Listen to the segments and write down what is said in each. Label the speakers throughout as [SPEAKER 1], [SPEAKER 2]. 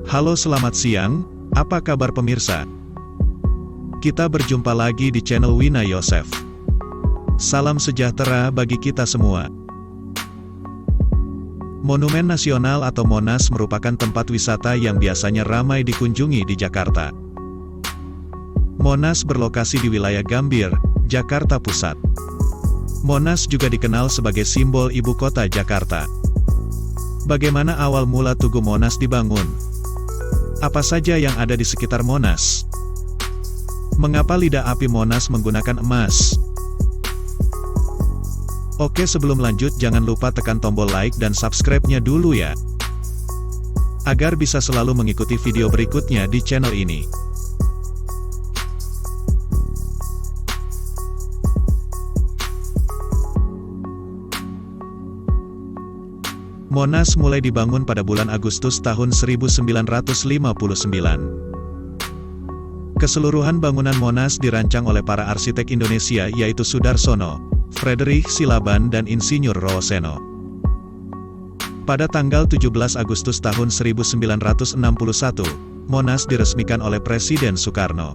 [SPEAKER 1] Halo, selamat siang, apa kabar pemirsa? Kita berjumpa lagi di channel Wina Yosef. Salam sejahtera bagi kita semua. Monumen Nasional atau Monas merupakan tempat wisata yang biasanya ramai dikunjungi di Jakarta. Monas berlokasi di wilayah Gambir, Jakarta Pusat. Monas juga dikenal sebagai simbol ibu kota Jakarta. Bagaimana awal mula Tugu Monas dibangun? Apa saja yang ada di sekitar Monas? Mengapa lidah api Monas menggunakan emas? Oke, sebelum lanjut jangan lupa tekan tombol like dan subscribe-nya dulu ya, agar bisa selalu mengikuti video berikutnya di channel ini. Monas mulai dibangun pada bulan Agustus tahun 1959. Keseluruhan bangunan Monas dirancang oleh para arsitek Indonesia yaitu Sudarsono, Frederick Silaban dan Insinyur Rowoseno. Pada tanggal 17 Agustus tahun 1961, Monas diresmikan oleh Presiden Soekarno.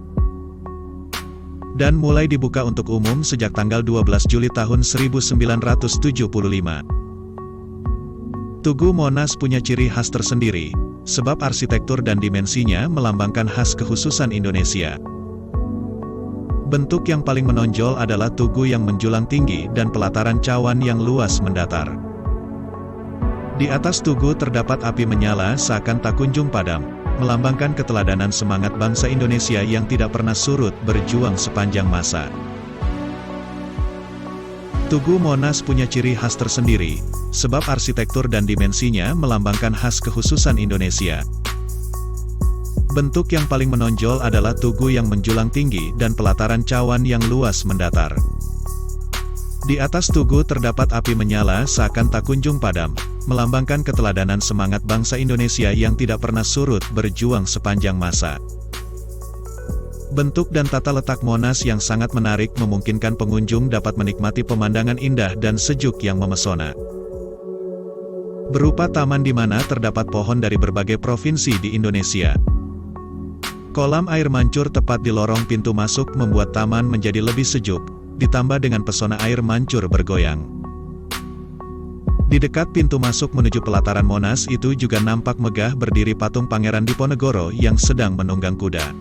[SPEAKER 1] Dan mulai dibuka untuk umum sejak tanggal 12 Juli tahun 1975. Tugu Monas punya ciri khas tersendiri, sebab arsitektur dan dimensinya melambangkan khas kekhususan Indonesia. Bentuk yang paling menonjol adalah tugu yang menjulang tinggi dan pelataran cawan yang luas mendatar. Di atas tugu terdapat api menyala seakan tak kunjung padam, melambangkan keteladanan semangat bangsa Indonesia yang tidak pernah surut berjuang sepanjang masa. Tugu Monas punya ciri khas tersendiri, sebab arsitektur dan dimensinya melambangkan khas kekhususan Indonesia. Bentuk yang paling menonjol adalah tugu yang menjulang tinggi dan pelataran cawan yang luas mendatar. Di atas tugu terdapat api menyala seakan tak kunjung padam, melambangkan keteladanan semangat bangsa Indonesia yang tidak pernah surut berjuang sepanjang masa. Bentuk dan tata letak Monas yang sangat menarik memungkinkan pengunjung dapat menikmati pemandangan indah dan sejuk yang memesona. Berupa taman di mana terdapat pohon dari berbagai provinsi di Indonesia. Kolam air mancur tepat di lorong pintu masuk membuat taman menjadi lebih sejuk, ditambah dengan pesona air mancur bergoyang. Di dekat pintu masuk menuju pelataran Monas itu juga nampak megah berdiri patung Pangeran Diponegoro yang sedang menunggang kuda.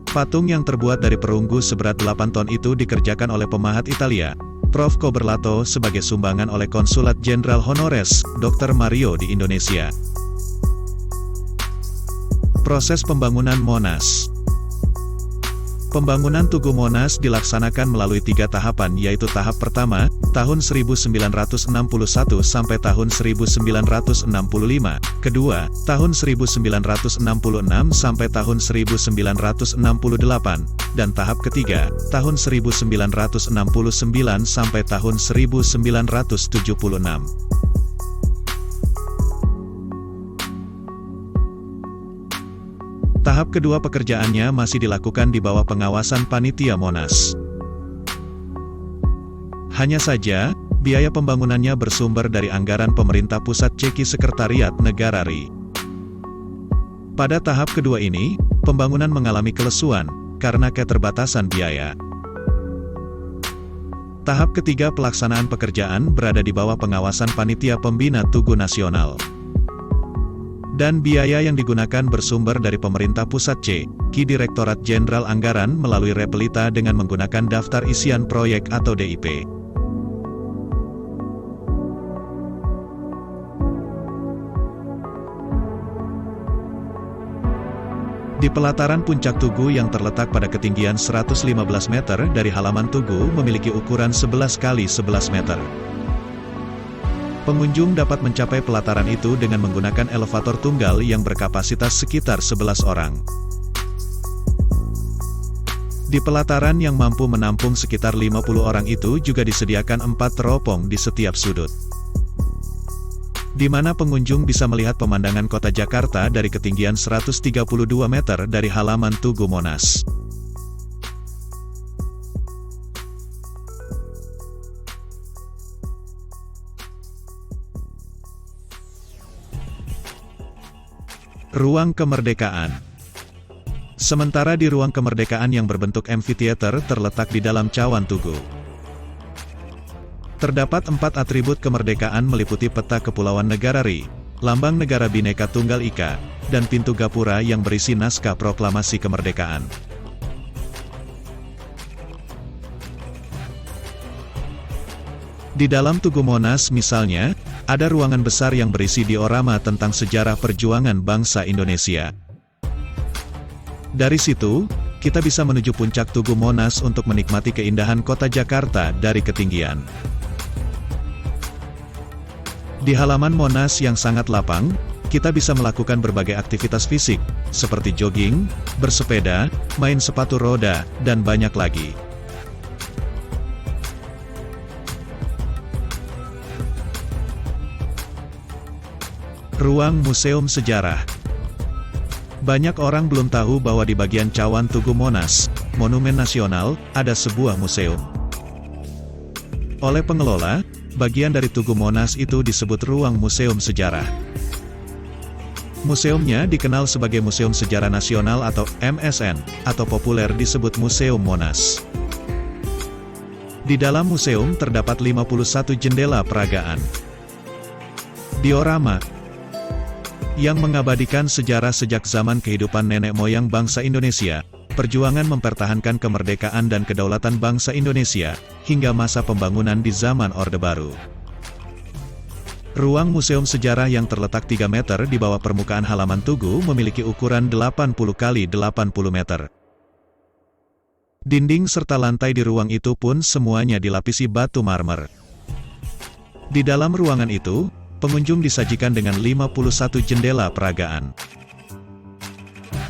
[SPEAKER 1] Patung yang terbuat dari perunggu seberat 8 ton itu dikerjakan oleh pemahat Italia, Prof. Coberlato sebagai sumbangan oleh Konsulat Jenderal Honores, Dr. Mario di Indonesia. Proses pembangunan Monas. Pembangunan Tugu Monas dilaksanakan melalui 3 tahapan yaitu tahap pertama, tahun 1961 sampai tahun 1965, kedua, tahun 1966 sampai tahun 1968, dan tahap ketiga, tahun 1969 sampai tahun 1976. Tahap kedua pekerjaannya masih dilakukan di bawah pengawasan Panitia Monas. Hanya saja, biaya pembangunannya bersumber dari anggaran pemerintah pusat Ceki Sekretariat Negara RI. Pada tahap kedua ini, pembangunan mengalami kelesuan, karena keterbatasan biaya. Tahap ketiga pelaksanaan pekerjaan berada di bawah pengawasan Panitia Pembina Tugu Nasional. Dan biaya yang digunakan bersumber dari pemerintah pusat Ki Direktorat Jenderal Anggaran melalui Repelita dengan menggunakan daftar isian proyek atau DIP. Di pelataran puncak Tugu yang terletak pada ketinggian 115 meter dari halaman Tugu memiliki ukuran 11 kali 11 meter. Pengunjung dapat mencapai pelataran itu dengan menggunakan elevator tunggal yang berkapasitas sekitar 11 orang. Di pelataran yang mampu menampung sekitar 50 orang itu juga disediakan 4 teropong di setiap sudut, di mana pengunjung bisa melihat pemandangan kota Jakarta dari ketinggian 132 meter dari halaman Tugu Monas. Ruang Kemerdekaan. Sementara di Ruang Kemerdekaan yang berbentuk amphitheater terletak di dalam Cawan Tugu. Terdapat 4 atribut kemerdekaan meliputi peta Kepulauan Negara RI, Lambang Negara Bhinneka Tunggal Ika, dan pintu gapura yang berisi naskah proklamasi kemerdekaan. Di dalam Tugu Monas misalnya, ada ruangan besar yang berisi diorama tentang sejarah perjuangan bangsa Indonesia. Dari situ, kita bisa menuju puncak Tugu Monas untuk menikmati keindahan kota Jakarta dari ketinggian. Di halaman Monas yang sangat lapang, kita bisa melakukan berbagai aktivitas fisik, seperti jogging, bersepeda, main sepatu roda, dan banyak lagi. Ruang Museum Sejarah. Banyak orang belum tahu bahwa di bagian Cawan Tugu Monas, Monumen Nasional, ada sebuah museum. Oleh pengelola, bagian dari Tugu Monas itu disebut Ruang Museum Sejarah. Museumnya dikenal sebagai Museum Sejarah Nasional atau MSN, atau populer disebut Museum Monas. Di dalam museum terdapat 51 jendela peragaan. Diorama yang mengabadikan sejarah sejak zaman kehidupan nenek moyang bangsa Indonesia, perjuangan mempertahankan kemerdekaan dan kedaulatan bangsa Indonesia, hingga masa pembangunan di zaman Orde Baru. Ruang Museum Sejarah yang terletak 3 meter di bawah permukaan halaman Tugu memiliki ukuran 80 x 80 meter. Dinding serta lantai di ruang itu pun semuanya dilapisi batu marmer. Di dalam ruangan itu, pengunjung disajikan dengan 51 jendela peragaan.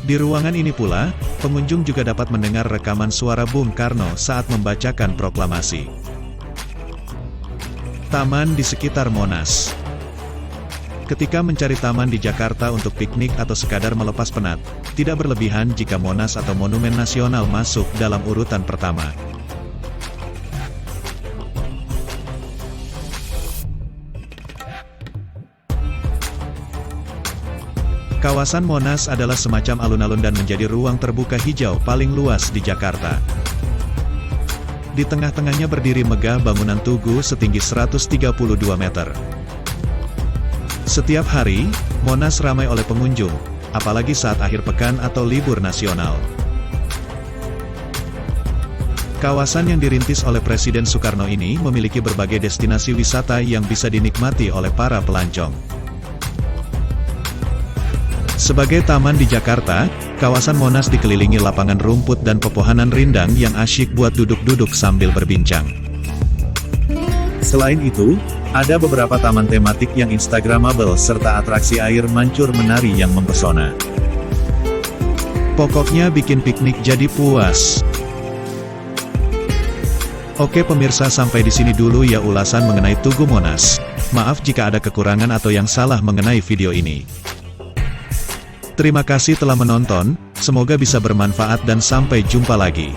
[SPEAKER 1] Di ruangan ini pula, pengunjung juga dapat mendengar rekaman suara Bung Karno saat membacakan proklamasi. Taman di sekitar Monas. Ketika mencari taman di Jakarta untuk piknik atau sekadar melepas penat, tidak berlebihan jika Monas atau Monumen Nasional masuk dalam urutan pertama. Kawasan Monas adalah semacam alun-alun dan menjadi ruang terbuka hijau paling luas di Jakarta. Di tengah-tengahnya berdiri megah bangunan Tugu setinggi 132 meter. Setiap hari, Monas ramai oleh pengunjung, apalagi saat akhir pekan atau libur nasional. Kawasan yang dirintis oleh Presiden Soekarno ini memiliki berbagai destinasi wisata yang bisa dinikmati oleh para pelancong. Sebagai taman di Jakarta, kawasan Monas dikelilingi lapangan rumput dan pepohonan rindang yang asyik buat duduk-duduk sambil berbincang. Selain itu, ada beberapa taman tematik yang instagramable serta atraksi air mancur menari yang mempesona. Pokoknya bikin piknik jadi puas. Oke pemirsa, sampai di sini dulu ya ulasan mengenai Tugu Monas. Maaf jika ada kekurangan atau yang salah mengenai video ini. Terima kasih telah menonton, semoga bisa bermanfaat dan sampai jumpa lagi.